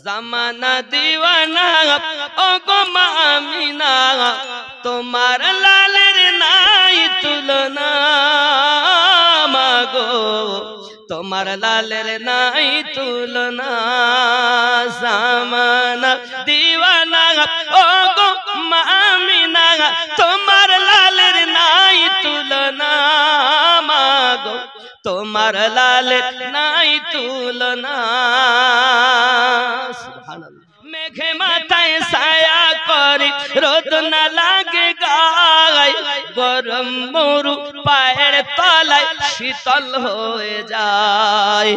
জামানা দিওয়ানা ও গো মা আমিনা তোমার লালের নাই তুলনা মাগো তোমার লালের নাই তুলনা জামানা দিওয়ানা ও গো মা আমিনা তোমার লালের নাই তুলনা মাগো তোমার লালের নাই তুলনা মেঘে মাথায় ছায়া করি রোদ না লাগে গায় গরম মরু পায়ের তলায় শীতল হয়ে যায়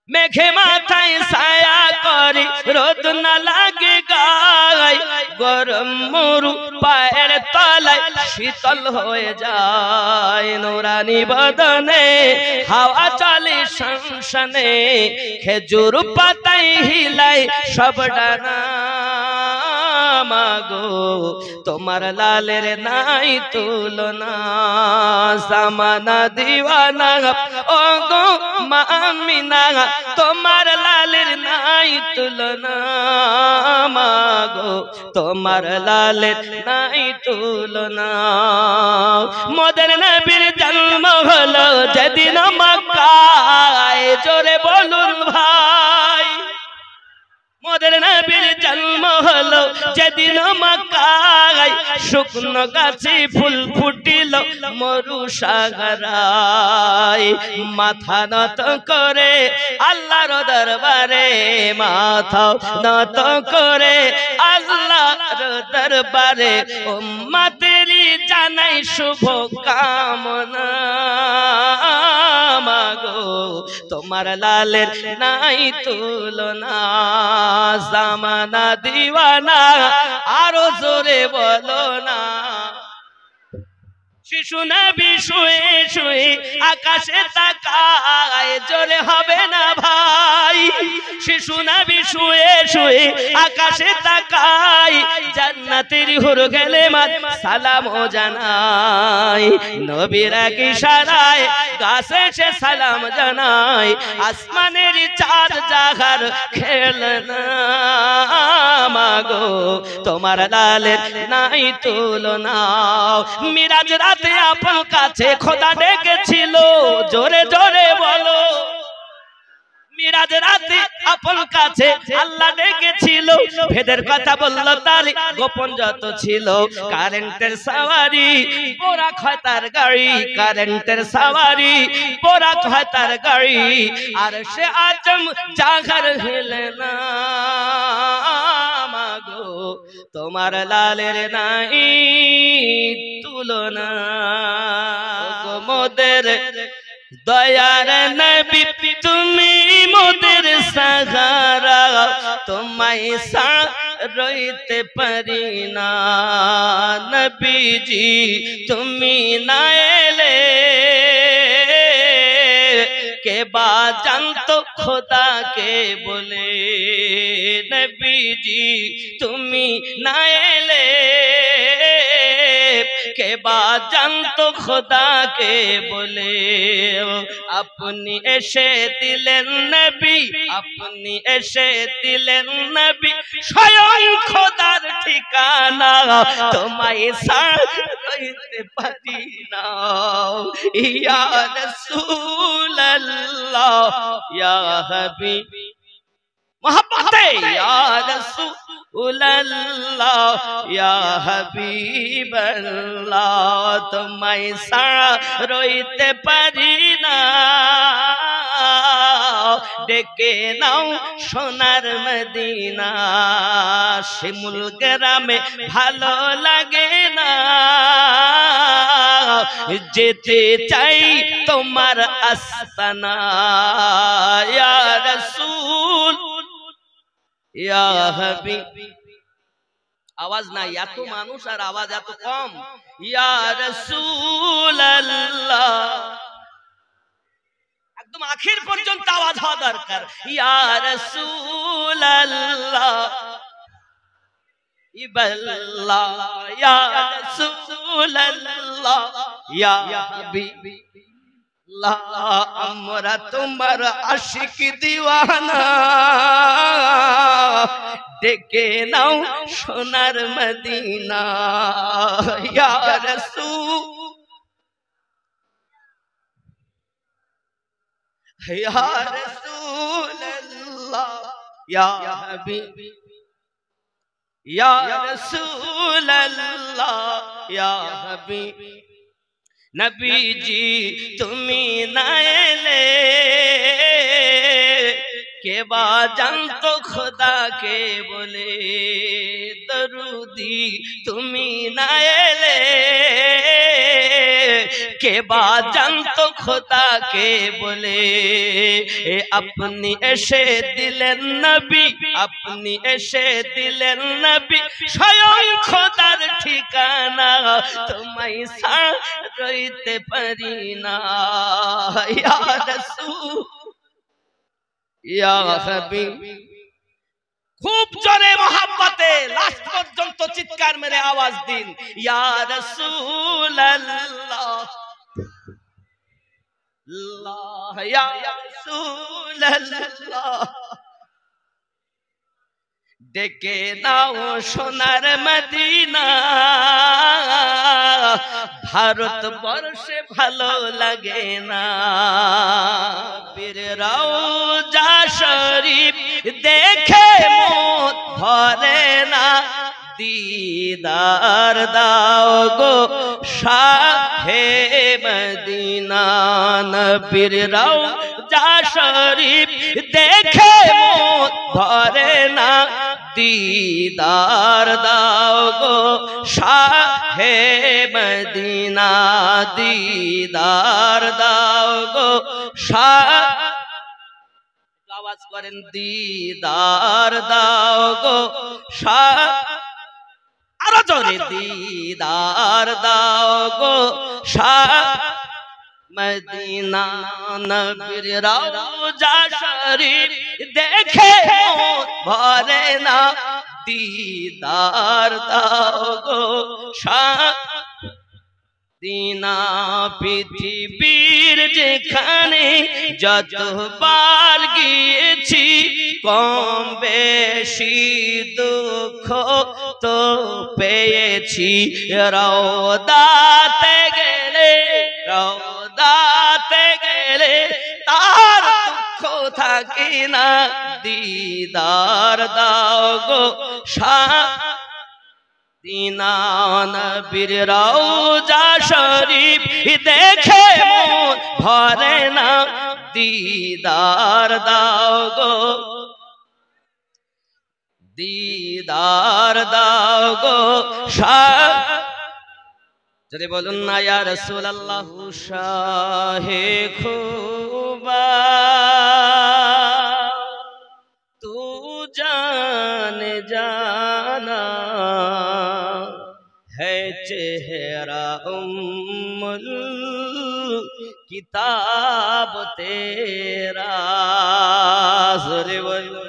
মেঘে মাথায় ছায়া করি রোদ না লাগে গায় গরম মরু পায়ের তলায় শীতল হয়ে যায় নুরানি বদনে হাওয়া চলে শনশনে খেজুর পাতায় হিলায় সব ডানা মাগো তোমার লালের নাই তুলনা জামানা দিওয়ানা ও গো মা আমিনা তোমার লালের নাই তুলনা মাগো তোমার লালের নাই তুলনা মদের নবীর জন্ম হলো যেদিন মক্কায় জোরে বলুন ভাই মদের নবীর জন্ম হলো যেদিন মক্কায় শুকনো গাছে ফুল ফুটিল মরু সাগরায় মাথা নত করে আল্লাহর দরবারে মাথা নত করে আল্লাহর দরবারে উম্মতেরই জানাই শুভ কামনা মাগো তোমার লালের নাই তুলনা জামানা দিওয়ানা আরো জোরে বলো না শিশু নবী শুয়ে শুয়ে আকাশে তাকায় জোরে হবে না ভাই শিশু নবী শুয়ে শুয়ে আকাশে তাকায় জান্নাতের হুর গেলে মাত সালাম ও জানাই নবীর এক ইশারায় গাছে সে সালাম জানাই আসমানের চাঁদ জাগার খেলনা মাগো তোমার লালের নাই তুলনা মিরাজ রাতে আপন কাছে খোদা ডেকেছিল জোরে জোরে বলো মিরাজ রাতে আপন কাছে আল্লাহ ডেকেছিল ভেদের কথা বলল তার গোপন যত ছিল কারেন্টের সাওয়ারি পোরা হয় তার গাড়ি কারেন্টের সাওয়ারি পোরা হয় তার গাড়ি আর সে আজম জাগার হেলে না মাগো তোমার লালের নাই তুলনা মোদের দয়ার নবী তুমি মোদের সাহারা তোমায় রইতে পারি না নবীজি তুমি না এলে কে বা জানতো খোদাকে বলে নবীজি তুমি না এলে কে বা জানতো খোদাকে বলে আপনি এসে দিলেন নবী আপনি এসে দিলেন নবী স্বয়ং খোদার ঠিকানা তোমায় ছাড়তে পারি না ইয়া রাসূলুল্লাহ ইয়া হাবিব মোহাম্মতে ইয়া রাসূলুল্লাহ ইয়া হাবিবাল্লাহ তোমায় ছাড়া রইতে পারি না ডেকে নাও সোনার মদিনা শিমুল গ্রামে ভালো লাগে না যেতে চাই তোমার আস্তানা ইয়া রাসূল ইয়া হাবিব आवाज ना এত মানুষ আর আওয়াজ এত কম ইয়া রাসূলুল্লাহ একদম আখির পর্যন্ত আওয়াজ হওয়া দরকার ইয়া রাসূলুল্লাহ ইবাল্লাহ ইয়া রাসূলুল্লাহ ইয়া হাবিব আমরা তোমার আশিক দিওয়ানা ডেকে নাও সোনার মদিনা ইয়া রাসূল ইয়া রাসূলুল্লাহ ইয়া হাবিবি ইয়া রাসূলুল্লাহ ইয়া হাবিবি নবীজি তুমি না এলে কে বা জানতো খোদাকে বলে দরুদি তুমি না এলে কে বা জানতো খোদাকে বলে আপনি এসে দিলেন নবী আপনি এসে দিলেন নবী স্বয়ং খোদার ঠিকানা তোমায় ছাড়তে পারি না ইয়া রাসূল ইয়া হাবিবি খুব জোরে মোহাব্বতে লাস্ট পর্যন্ত চিৎকার মেরে আওয়াজ দিন ইয়া রাসূলুল্লাহ আল্লাহ ইয়া রাসূলুল্লাহ ডেকে নাও সোনার মদিনা ভারত বর্ষে ভালো লাগে না পীর রওজা শরীফ দেখে মন ভরে না दीदार दाओ गो शाहे मदीना नबीर रौजा शरीफ देखे मोत भरे ना दीदार दाओ गो शाहे मदीना दीदार दाओ गो शाह आवाज करें दीदार दाओ गो शाह आरो जोरे दीदार दाओ गो शाह मदीना नबीर रौजा शरीफ देखे मोत भरे ना दीदार दाओ गो शाह दीना पृथिवीर जेखाने যতবার গিয়েছি কম বেশি দুঃখ তো পেয়েছি রওদাতে গেলে তার দুঃখ থাকে না दीदार दाओ गो शाह दीना नबीर रौजा शरीफ देखे मोन भरे ना दीदार दाओ गो दीदार दाओ गो शाह जरे बोलुन ना या रसूल अल्लाह शाहे खूबा तू जान जाना है चेहरा उम्मुल किताब तेरा ज़रे बोलो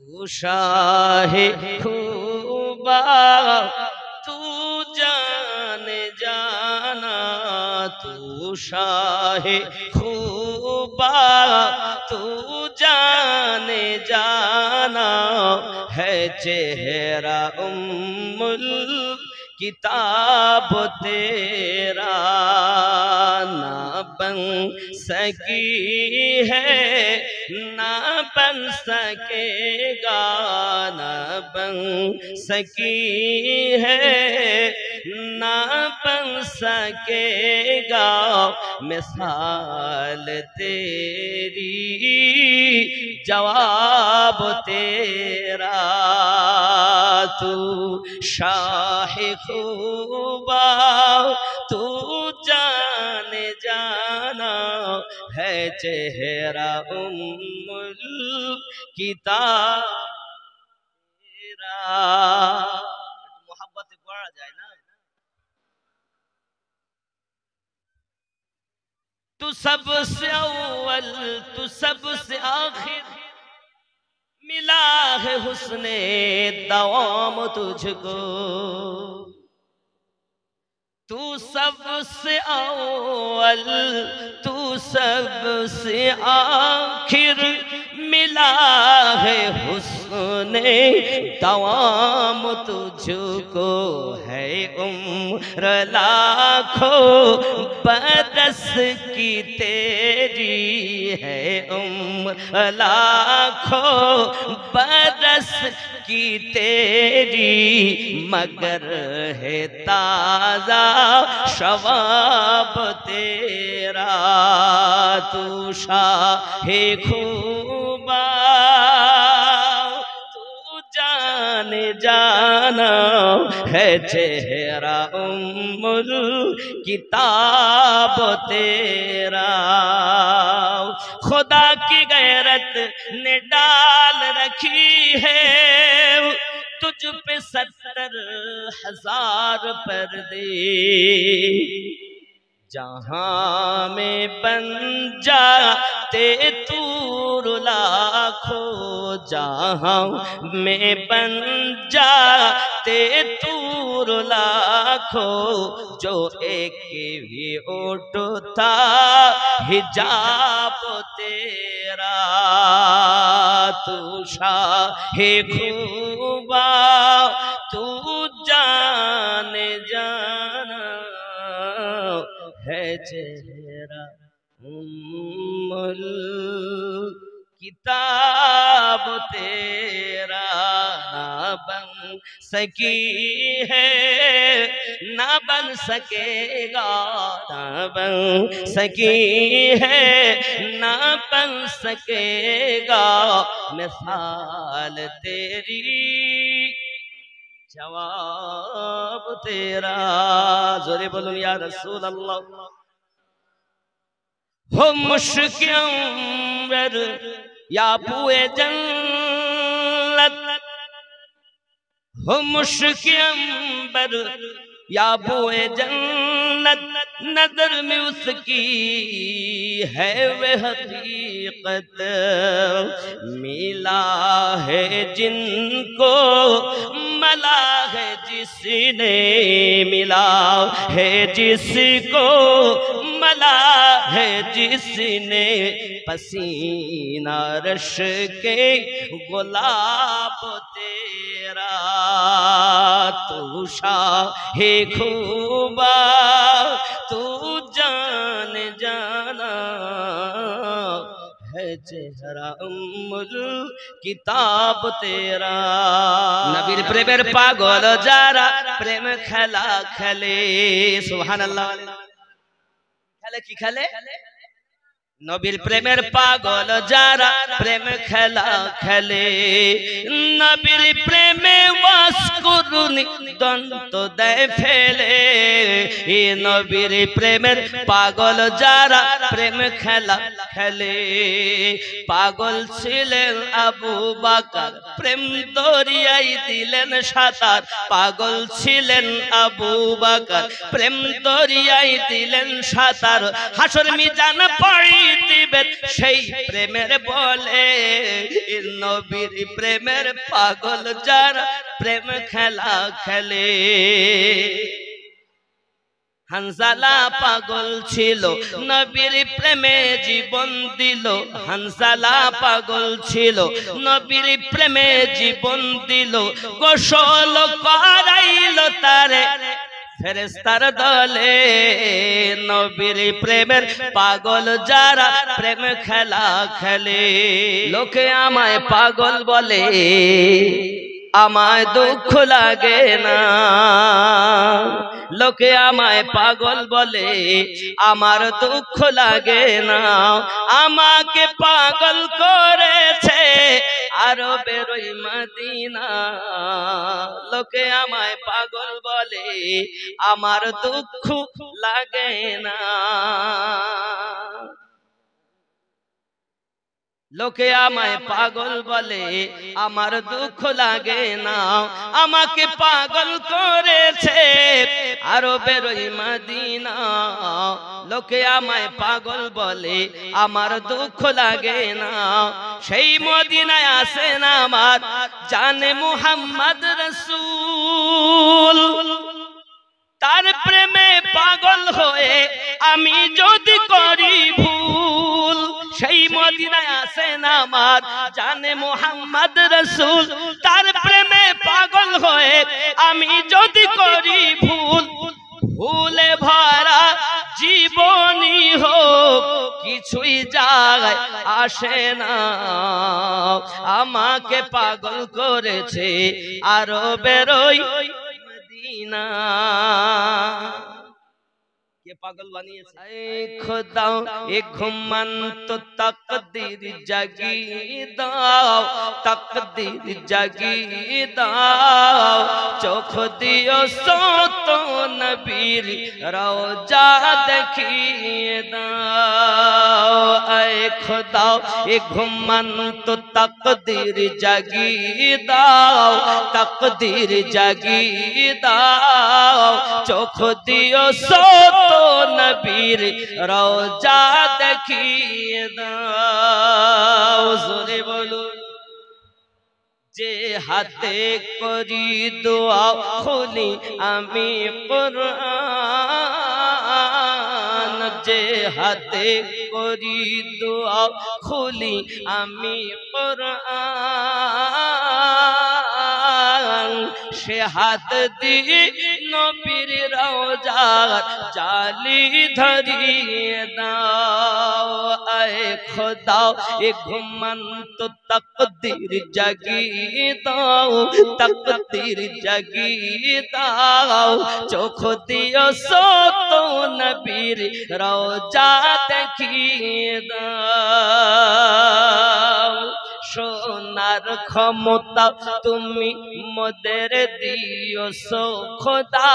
तू शाहे खूबा तू जान जाना तू शाहे खूबा तू जान जाना है चेहरा उम्मुल किताब तेरा ना बन सकी है ना बन सकेगा ना बन सकी है ना बन सकेगा मिसाल तेरी जवाब तेरा तू शाह खूबा तू जान जाना है चेहरा उम्मुल किताब तेरा मोहब्बत पढ़ा जाए ना तू सबसे अव्वल तू सबसे आखिर मिला है हुस्ने दवाम तुझको तू सबसे अव्वल तू सबसे आखिर मिला है हुस्ने में दवाम तुझको है उम्र लाखों बरस की तेरी है उम्र लाखों बरस की तेरी मगर है ताजा शवाब तेरा तू शाहे खूबा तू जाने जाना है चेहरा उम्मुल किताब तेरा खुदा की गैरत ने डाल रखी है तुझ पे 70,000 पर्दे जहां में बन जाते तूर लाखों जहां में बन जाते तूर लाखों जो एक भी उठता हिजाब तेरा तू शाहे खूबा तू जाने जाना है चेहरा उम्मुल किताब तेरा ना बन सकी है ना बन सकेगा ना बन सकी है ना बन सकेगा मिसाल तेरी जवाब तेरा जोरे बोलो या रसूल अल्लाह हो मुश्क अंबर या पुए जन्नत हो मुश्क अंबर या पुए जन्नत नजर में उसकी है वह हकीकत मिला है जिनको मला है जिसने मिला है जिसको मला है जिसने पसीना रश के गुलाब तेरा तू शाहे खूबा तू जान जाना है चेहरा उम्मुल किताब तेरा नबीर प्रेमेर पागल जारा प्रेम खेला खेले सुबहानाल्लाह खेले की खेले नबीर प्रेमेर पागल जारा प्रेम खेला खेले नबीर प्रेमे वास करुनी दंत दे फेले नबीर प्रेमेर पागल जारा प्रेम खेला खेले पागल छिलेन आबू बकर प्रेम दरियाय दिलेन सातार पागल छिलेन आबू बकर प्रेम दरियाय दिलेन सातार हाशर मिजान पड़ी সেই প্রেমের বলে নবীর প্রেমের পাগল যারা প্রেম খেলা খেলে হানজালা পাগল ছিল নবীর প্রেমে জীবন দিল হানজালা পাগল ছিল নবীর প্রেমে জীবন দিল গোসল করাইল তারে ফেরেশতার দলে নবীর প্রেমের পাগল যারা প্রেম খেলা খেলে লোকে আমায় পাগল বলে আমায় দুঃখ লাগে না লোকে আমায় পাগল বলে আমার দুঃখ লাগে না আমাকে পাগল করেছে আরবের ওই মদিনা লোকে আমায় পাগল বলে আমার দুঃখ লাগে না লোকে আমায় পাগল বলে আমার দুঃখ লাগে না আমাকে পাগল করেছে আরবের ওই মদিনা লোকে আমায় পাগল বলে আমার দুঃখ লাগে না সেই মদিনায় আসেন আমার জানে মুহাম্মদ রাসূল তার প্রেমে পাগল হয়ে আমি যদি করি ভুল সেই মদিনায় আসেন আমার জানে মোহাম্মদ রাসূল তার প্রেমে পাগল হয়ে আমি যদি করি ভুল ভুলে ভরা জীবনী হোক কিছুই যায় আসে না আমাকে পাগল করেছে আরো বেরোই মদিনা ये पागल बनिয়েছে खुदा एक घुमन तो तकदीर जगी दाओ तकदीर जगी दाओ चोख दियो सो तो नबीर रोजा देखिए दाओ ऐ खुदा एक घुमन तो तकदीर जगी दाओ तकदीर जगी दाओ चोख दियो सो नबीर रोजा देखिए दाओ जोरे बोलो जे हाथे करी दुआ खुली आमी कुरान जे हाथे करी दुआ खुली आमी कुरान সে হাত দিয়ে নবীর রওজার জালি ধরিয়ে দাও আয়ে খোদা এ ঘুমন্ত তকদীর জাগিয়ে দাও তকদীর জাগিয়ে দাও চোখ দিও সত নবীর রওজা দেখিয়ে দাও সোনার ক্ষমতা তুমি মোদের দিও সো খোদা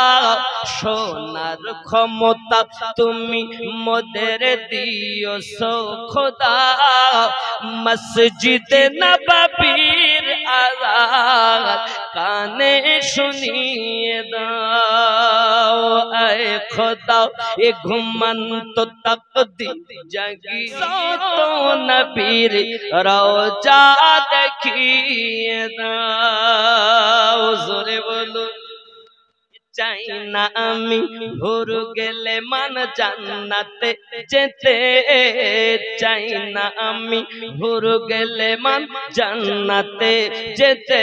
সোনার ক্ষমতা তুমি মোদের দিও সো খোদা মসজিদে নববীর আযান কানে শুনিয়ে দাও আয়ে খোদা এ ঘুমন্ত তকদীর জাগি তো নবীর রওজা देखिए दाओ जोरे बोलो চাই না আমি ভুর গেলে মান জান্নাতে যেতে চাই না আমি ভুর গেলে মান জান্নাতে যেতে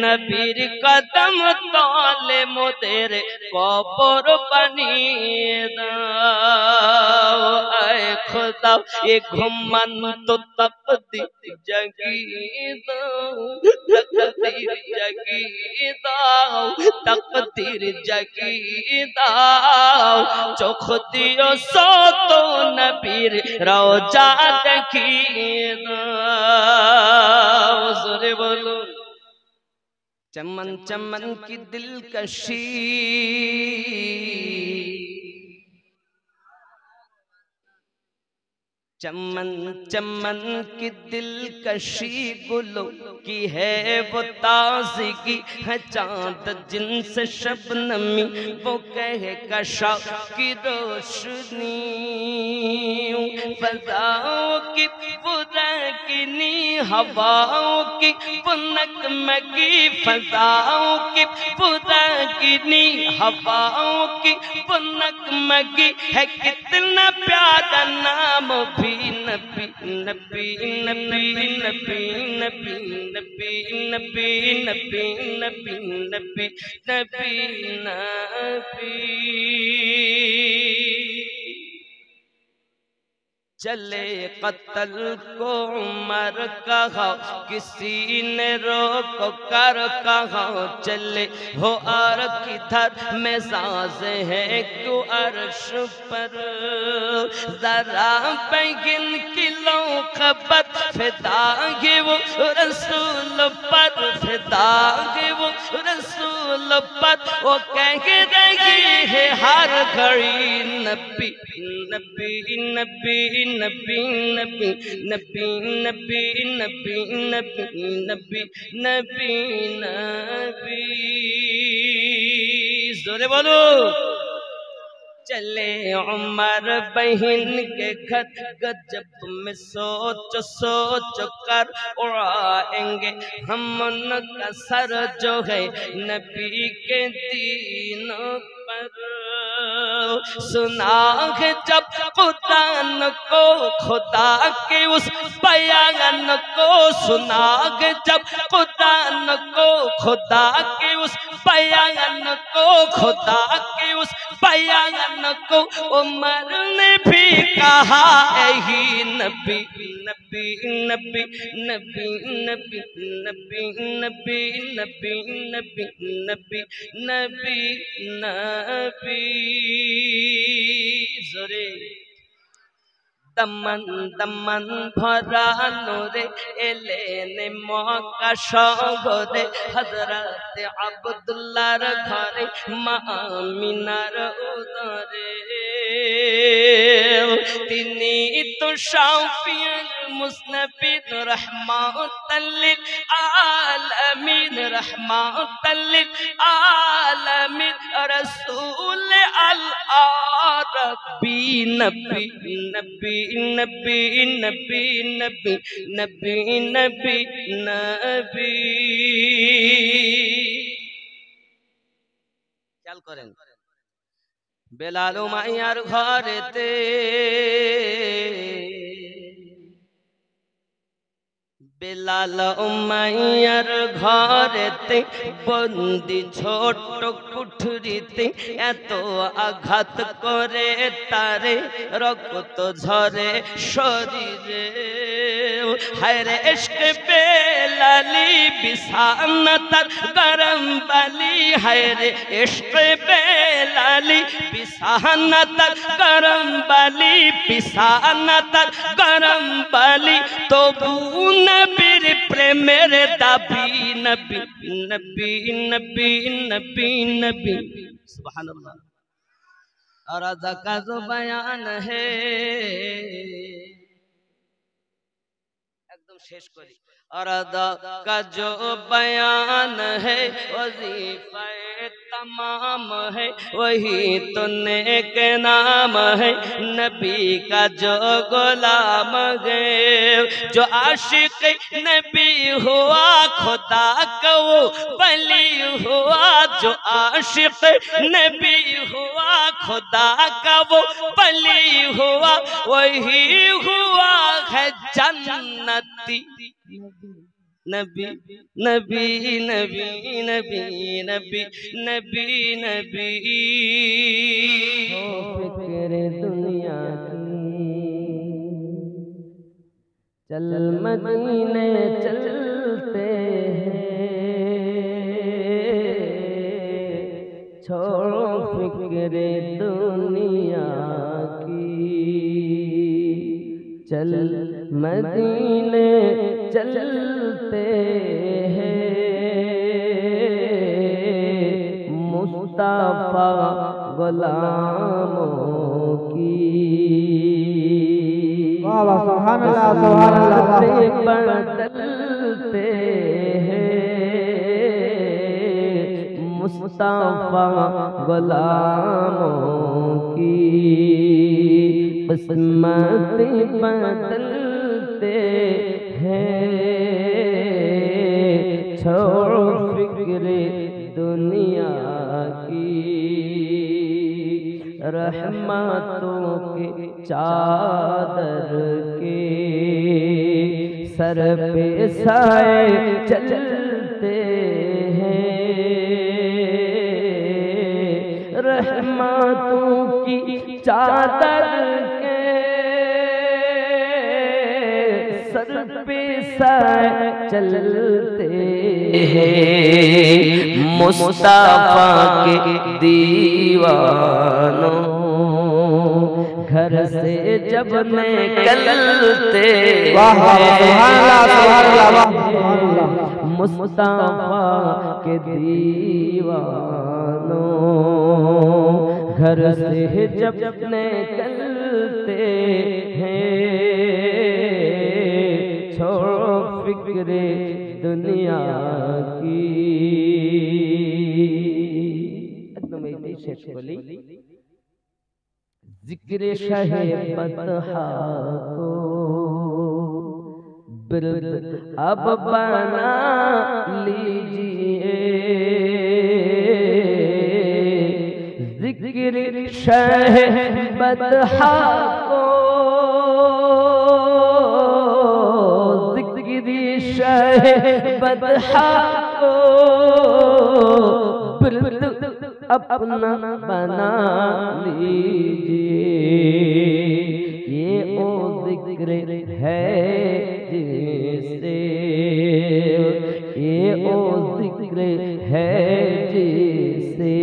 নবীর কদম তলে মোদের কবর বানিয়ে দাও আয়ে খোদা এ ঘুমন্ত তকদীর জাগিয়ে দাও তকদীর জাগিয়ে দাও तकदीर जगी दाओ चोख दियो सत नबीर रोजा देखिए दाओ जोरे बोलो चमन चमन की दिलकशी चमन चमन की दिलकशी गुलों की है वो ताज़गी है चाँद जिनसे शबनमी वो कहे कशा की रोशनी फज़ाओं की बुरकिनी हवाओं की पुनकमगी फज़ाओं की बुरकिनी हवाओं की पुनकमगी है कितना प्यारा नाम भी नबी नबी नबी नबी नबी नबी नबी नबी नबी नबी नबी नबी चले कत्ल को उमर कहा किसी ने रोक कर कहा चले हो और किधर में साज है क्यों अर्श पर जरा बैगिन किलो खबर फिदा है वो रसूल पर फिदा है वो रसूल पर वो कह रही है हर घड़ी नबी नबी नबी नबी नबी नबी नबी नबी नबी नबी नबी नबी जोरे बोलो चले उमर बहन के घर गजब में सोच सोच कर उड़ाएंगे हम उनका सर जो है नबी के दीनों पर सुना है जब कुरान को खुदा के उस बयान को, सुना है जब कुरान को खुदा के उस बयान को, खुदा के उस बयान को उमर ने भी कहा यही नबी नबी नबी नबी नबी नबी नबी नबी नबी नबी नबी नबी जोरे दमन दमन भरा नूरे एलेने मौका शगरे हजरत अब्दुल्लाहर घरे मा आमिनार उदरे तिनी तो शाफिउल मुस्नबिन रहमतल लिल आलमीन रहमतल लिल आलमीन रसूल अल आरबी नबी नबी नबी नबी नबी नबी नबी नबी ख्याल करें बेलाल उमाइयार घरेते बेलाल उमाइयार घरेते बंदी छोट कुठरीते एत आघात करे तारे रक्त झरे शरीरे हरे इश्क बेलाली बिसाना तर गरम बाली हरे इश्क बेलाली बिसाना तर गरम बाली बिसाना तर गरम बाली तो नबीर प्रेमेर दाबी नबी नबी नबी नबी नबी सुभान अल्लाह। और अदा का जो बयान है एकदम शेष करी और अदा का जो बयान है वजीफा तमाम है वही तो नेक नाम है नबी का जो गुलाम गए जो आशिक नबी हुआ खुदा का वो वली हुआ जो आशिक नबी हुआ खुदा का वो वली हुआ वही हुआ है जन्नती नबी नबी नबी नबी नबी नबी नबी फिक्र दुनिया की चल मदीने चलते हैं छोड़ो फिक्र दुनिया की चल मदीने चलते हैं मुस्तफा गुलामों की सुभान अल्लाह सुभान अल्लाह बदलते हैं मुस्तफा गुलामों की किस्मत बदलते हैं छोड़ो फिक्र दुनिया की रहमतों के चादर के सर पे साए चलते हैं रहमतों की चादर के सर पे साए चलते हैं मुस्तफा के दीवानों घर से जब निकलते मुस्तफा के दीवानों घर से जब निकलते हैं छोड़ो फिक्र दुनिया की एकदम शेष बोली जिक्र शहे बतहा को बिरद अब बना लीजिए जिक्र शह बदहा को, जिक्र शह बदहा को बिल्द अपना बना लीजिए। ये ओ जिक्र है जिसे, ये ओ जिक्र है जिसे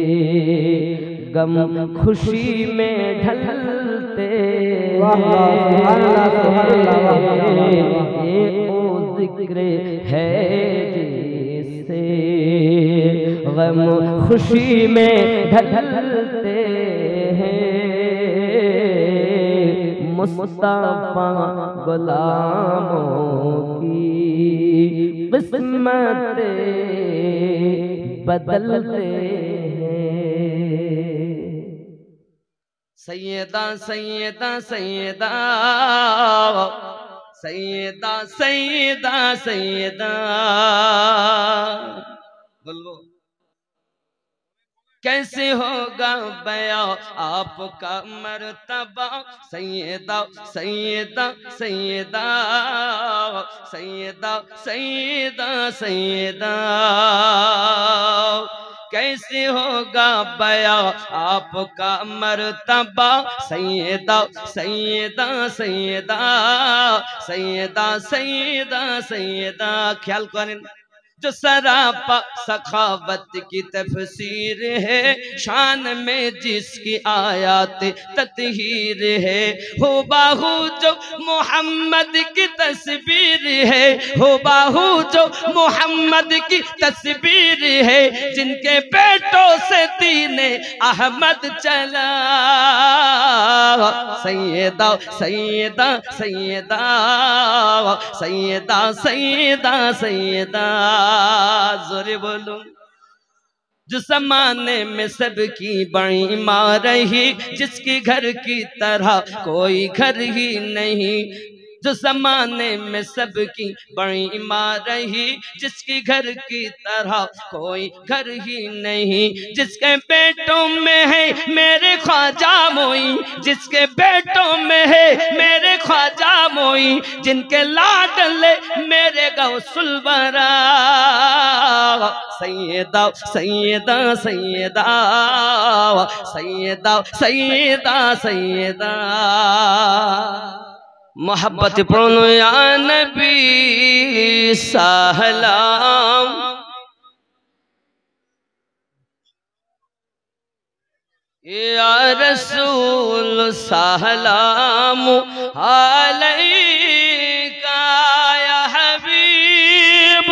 गम खुशी में ढलते ये ओ जिक्र है जिसे गम खुशी में ढलते हैं। मुस्तफा गुलामों की किस्मत बदलते हैं। सैयदा सैयदा सैयदा सैयदा सैयदा सैयदा बोलो कैसे होगा बया आपका मर्तबा। सैयदा सैयदा सैयदा सैयदा सैयदा सैयदा कैसे होगा बया आपका मर्तबा। सैयदा सैयदा सैयदा सैयदा सैयदा सैयदा ख्याल करें जो सरापा सखावत की तफसीर है, शान में जिसकी आयात ततहीर है। हो बाहू जो मोहम्मद की तस्वीर है, हो बाहू जो मोहम्मद की तस्वीर है, जिनके पेटों से दीने अहमद चला। सैयदा सैयदा सैयदा सैयदा सैयदा सैयदा जोरे बोलो जो जमाने में सबकी बड़ी माँ रही, जिसकी घर की तरह कोई घर ही नहीं। जो जमाने में सबकी बड़ी माँ रही, जिसकी घर की तरह कोई घर ही नहीं। जिसके पेटों में है मेरे ख्वाजा मोई, जिसके पेटों में है मेरे ख्वाजा मोई, जिनके लाडले मेरे गौसुल वरा। सैयदा सैयदा सैयदा सैयदा सैयदा सैयदा मोहब्बत प्रणो या नबी सलाम। या रसूल सलाम अलैका या हबीब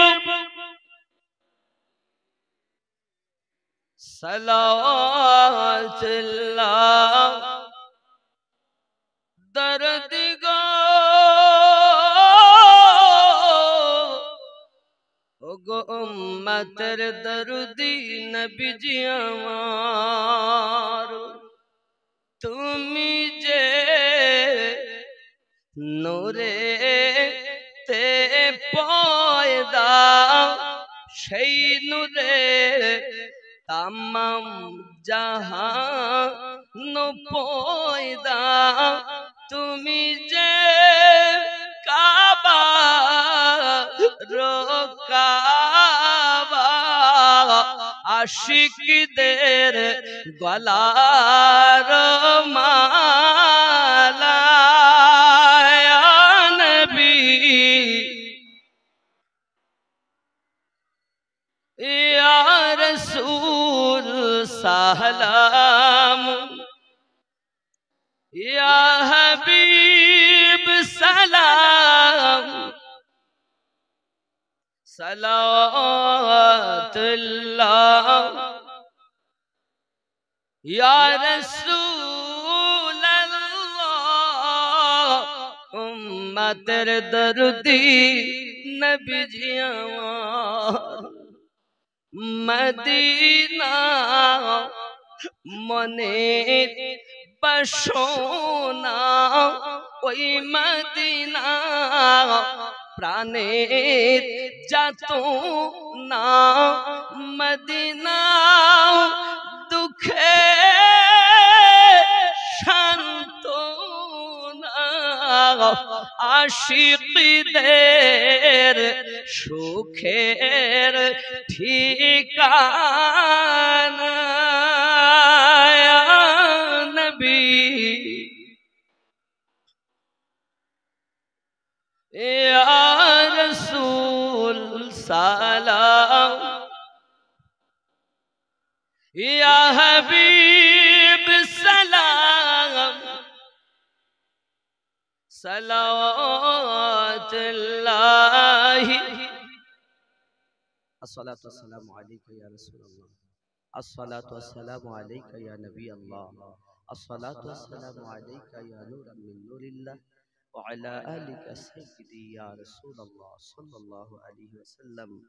सलावतुल्लाह दर्द गो उम्मतर दर्दी नबी जी আমার তুমি যে নূরে তে পয়দা সেই নূরে তামাম জাহান পয়দা তুমি যে কাবা রোকাবা আশিকদের গলার মালা ইয়া নবী ইয়া রাসূল সালাম या हबीब सलाम सलावतुल्लाह या रसूल अल्लाह उम्मतर दर्दी नबी जी मदीना मने बसोना ওই মদিনা প্রাণে যাতো না মদিনা দুঃখে आशिकीদের সুখের ঠিকানা নবী ইয়া রাসূল সালাম ইয়া হাবিব সালাম সালাওয়াতুল্লাহি الصلاة والسلام عليك يا رسول الله الصلاة والسلام عليك يا نبي الله الصلاة والسلام عليك يا نور من نور الله وعلى آلك سيدي يا رسول الله صلى الله عليه وسلم